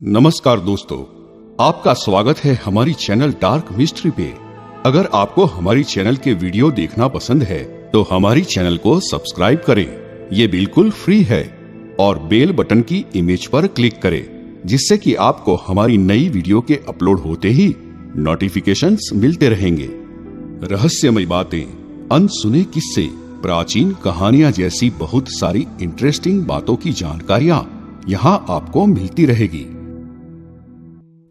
नमस्कार दोस्तों, आपका स्वागत है हमारी चैनल डार्क मिस्ट्री पे। अगर आपको हमारी चैनल के वीडियो देखना पसंद है तो हमारी चैनल को सब्सक्राइब करें। ये बिल्कुल फ्री है और बेल बटन की इमेज पर क्लिक करें, जिससे कि आपको हमारी नई वीडियो के अपलोड होते ही नोटिफिकेशंस मिलते रहेंगे। रहस्यमय बातें, अनसुने किस्से, प्राचीन कहानियां जैसी बहुत सारी इंटरेस्टिंग बातों की जानकारियां यहाँ आपको मिलती रहेगी।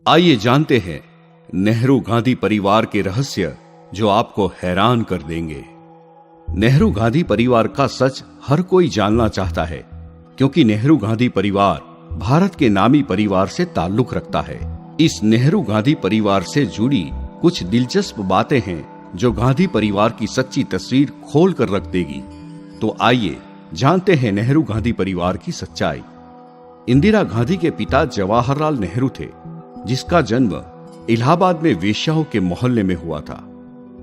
आइए जानते हैं नेहरू गांधी परिवार के रहस्य जो आपको हैरान कर देंगे। नेहरू गांधी परिवार का सच हर कोई जानना चाहता है, क्योंकि नेहरू गांधी परिवार भारत के नामी परिवार से ताल्लुक रखता है। इस नेहरू गांधी परिवार से जुड़ी कुछ दिलचस्प बातें हैं जो गांधी परिवार की सच्ची तस्वीर खोल कर रख देगी। तो आइए जानते हैं नेहरू गांधी परिवार की सच्चाई। इंदिरा गांधी के पिता जवाहरलाल नेहरू थे, जिसका जन्म इलाहाबाद में वेश्याओं के मोहल्ले में हुआ था।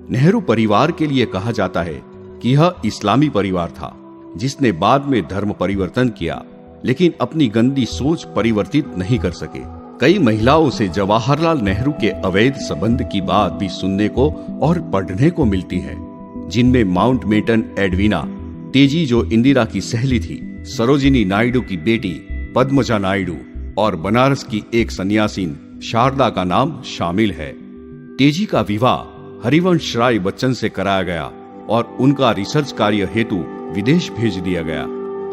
नेहरू परिवार के लिए कहा जाता है कि यह इस्लामी परिवार था, जिसने बाद में धर्म परिवर्तन किया, लेकिन अपनी गंदी सोच परिवर्तित नहीं कर सके। कई महिलाओं से जवाहरलाल नेहरू के अवैध संबंध की बात भी सुनने को और पढ़ने को मिलती है, जिनमें माउंटबेटन एडविना तेजी जो इंदिरा की सहेली थी, सरोजिनी नायडू की बेटी पद्मजा नायडू और बनारस की एक सन्यासीन शारदा का नाम शामिल है। तेजी का विवाह हरिवंश राय बच्चन से कराया गया और उनका रिसर्च कार्य हेतु विदेश भेज दिया गया।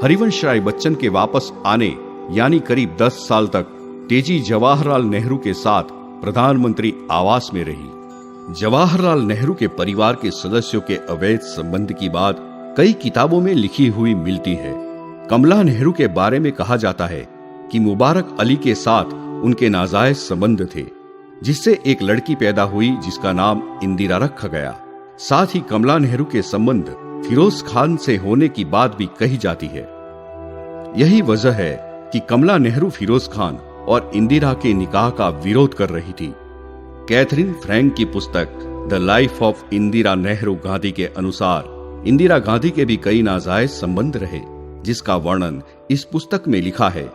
हरिवंश राय बच्चन के वापस आने यानी करीब 10 साल तक तेजी जवाहरलाल नेहरू के साथ प्रधानमंत्री आवास में रही। जवाहरलाल नेहरू के परिवार के सदस्यों के अवैध संबंध की बात कई किताबों में लिखी हुई मिलती है। कमला नेहरू के बारे में कहा जाता है कि मुबारक अली के साथ उनके नाजायज संबंध थे, जिससे एक लड़की पैदा हुई जिसका नाम इंदिरा रखा गया। साथ ही कमला नेहरू के संबंध फिरोज खान से होने की बात भी कही जाती है। यही वजह है कि कमला नेहरू फिरोज खान और इंदिरा के निकाह का विरोध कर रही थी। कैथरीन फ्रैंक की पुस्तक the life of Indira Nehru Gandhi के अनुसार इंदिरा गांधी के भी कई नाजायज संबंध रहे, जिसका वर्णन इस पुस्तक में लिखा है।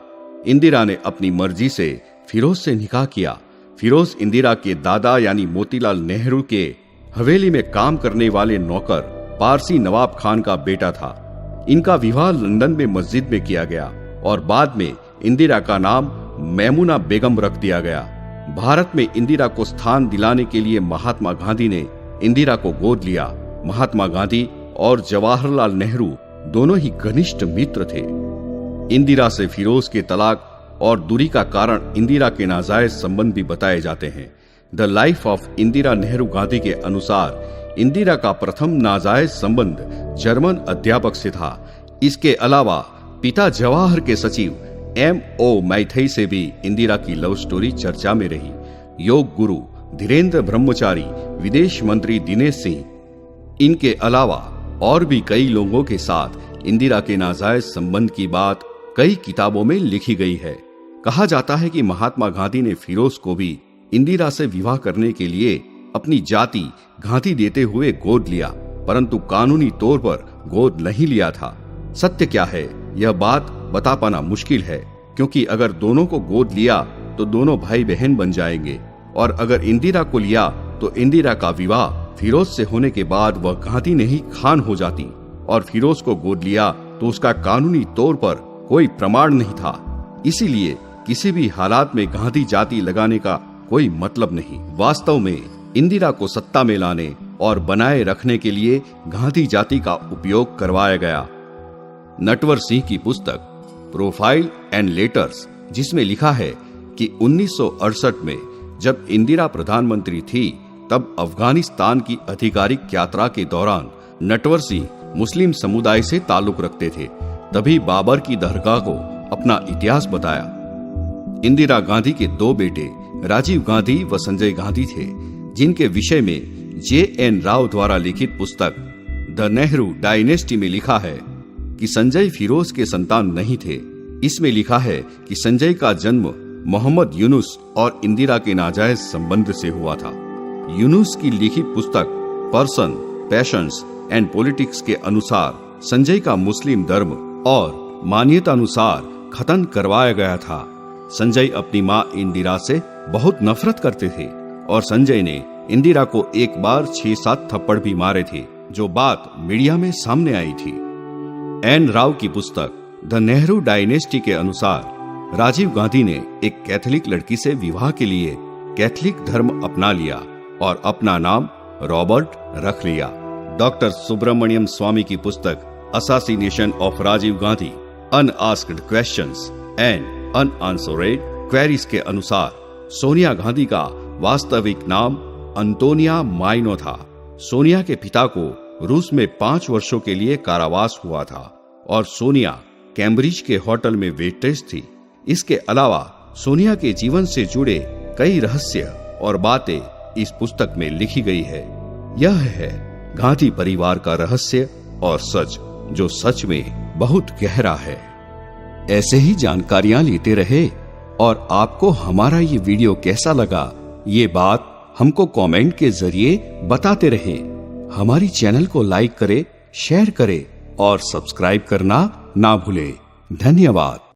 इंदिरा ने अपनी मर्जी से फिरोज से निकाह किया। फिरोज इंदिरा के दादा यानी मोतीलाल नेहरू के हवेली में काम करने वाले नौकर पारसी नवाब खान का बेटा था। इनका विवाह लंदन में मस्जिद में किया गया और बाद में इंदिरा का नाम मैमुना बेगम रख दिया गया। भारत में इंदिरा को स्थान दिलाने के लिए महात्मा गांधी ने इंदिरा को गोद लिया। महात्मा गांधी और जवाहरलाल नेहरू दोनों ही घनिष्ठ मित्र थे। इंदिरा से फिरोज के तलाक और दूरी का कारण इंदिरा के नाजायज संबंध भी बताए जाते हैं। The life of Indira Nehru Gandhi के अनुसार इंदिरा का प्रथम नाजायज संबंध जर्मन अध्यापक से था। इसके अलावा पिता जवाहर के सचिव M.O. मैथई से भी इंदिरा की लव स्टोरी चर्चा में रही। योग गुरु धीरेन्द्र ब्रह्मचारी, विदेश मंत्री दिनेश सिंह, इनके अलावा और भी कई लोगों के साथ इंदिरा के नाजायज संबंध की बात कई किताबों में लिखी गई है। कहा जाता है कि महात्मा गांधी ने फिरोज को भी इंदिरा से विवाह करने के लिए अपनी जाति गांधी देते हुए गोद लिया, परंतु कानूनी तौर पर गोद नहीं लिया था। सत्य क्या है यह बात बता पाना मुश्किल है, क्योंकि अगर दोनों को गोद लिया तो दोनों भाई बहन बन जाएंगे, और अगर इंदिरा को लिया तो इंदिरा का विवाह फिरोज से होने के बाद वह गांधी नहीं खान हो जाती, और फिरोज को गोद लिया तो उसका कानूनी तौर पर कोई प्रमाण नहीं था। इसीलिए किसी भी हालात में गांधी जाति लगाने का कोई मतलब नहीं। वास्तव में इंदिरा को सत्ता में लाने और बनाए रखने के लिए गांधी जाति का उपयोग करवाया गया। नटवर सिंह की पुस्तक प्रोफाइल एंड लेटर्स, जिसमें लिखा है कि 1968 में जब इंदिरा प्रधानमंत्री थी, तब अफगानिस्तान की आधिकारिक यात्रा के दौरान नटवर सिंह मुस्लिम समुदाय से ताल्लुक रखते थे। तभी बाबर की दरगाह को अपना इतिहास बताया। इंदिरा गांधी के 2 बेटे राजीव गांधी व संजय गांधी थे, जिनके विषय में J.N. राव द्वारा लिखित पुस्तक द नेहरू डायनेस्टी में लिखा है कि संजय फिरोज के संतान नहीं थे। इसमें लिखा है कि संजय का जन्म मोहम्मद यूनुस और इंदिरा के नाजायज संबंध से हुआ था। यूनुस की लिखित पुस्तक पर्सन, पैशंस एंड पॉलिटिक्स के अनुसार संजय का मुस्लिम धर्म और मान्यता अनुसार खतन करवाया गया था। संजय अपनी मां इंदिरा से बहुत नफरत करते थे और संजय ने इंदिरा को एक बार 6-7 थप्पड़ भी मारे थे, जो बात मीडिया में सामने आई थी। एन राव की पुस्तक द नेहरू डायनेस्टी के अनुसार राजीव गांधी ने एक कैथोलिक लड़की से विवाह के लिए कैथोलिक धर्म अपना लिया और अपना नाम रॉबर्ट रख लिया। डॉक्टर सुब्रमण्यम स्वामी की पुस्तक assassination of Rajiv Gandhi unasked questions and unanswered queries के अनुसार सोनिया गांधी का वास्तविक नाम अंतोनिया माइनो था। सोनिया के पिता को रूस में 5 वर्षों के लिए कारावास हुआ था और सोनिया कैम्ब्रिज के होटल में वेट्रेस थी। इसके अलावा सोनिया के जीवन से जुड़े कई रहस्य और बातें इस पुस्तक में लिखी गई है। यह है गांधी परिवार का रहस्य और सच, जो सच में बहुत गहरा है। ऐसे ही जानकारियां लेते रहे और आपको हमारा ये वीडियो कैसा लगा, ये बात हमको कमेंट के जरिए बताते रहे। हमारी चैनल को लाइक करें, शेयर करें और सब्सक्राइब करना ना भूलें। धन्यवाद।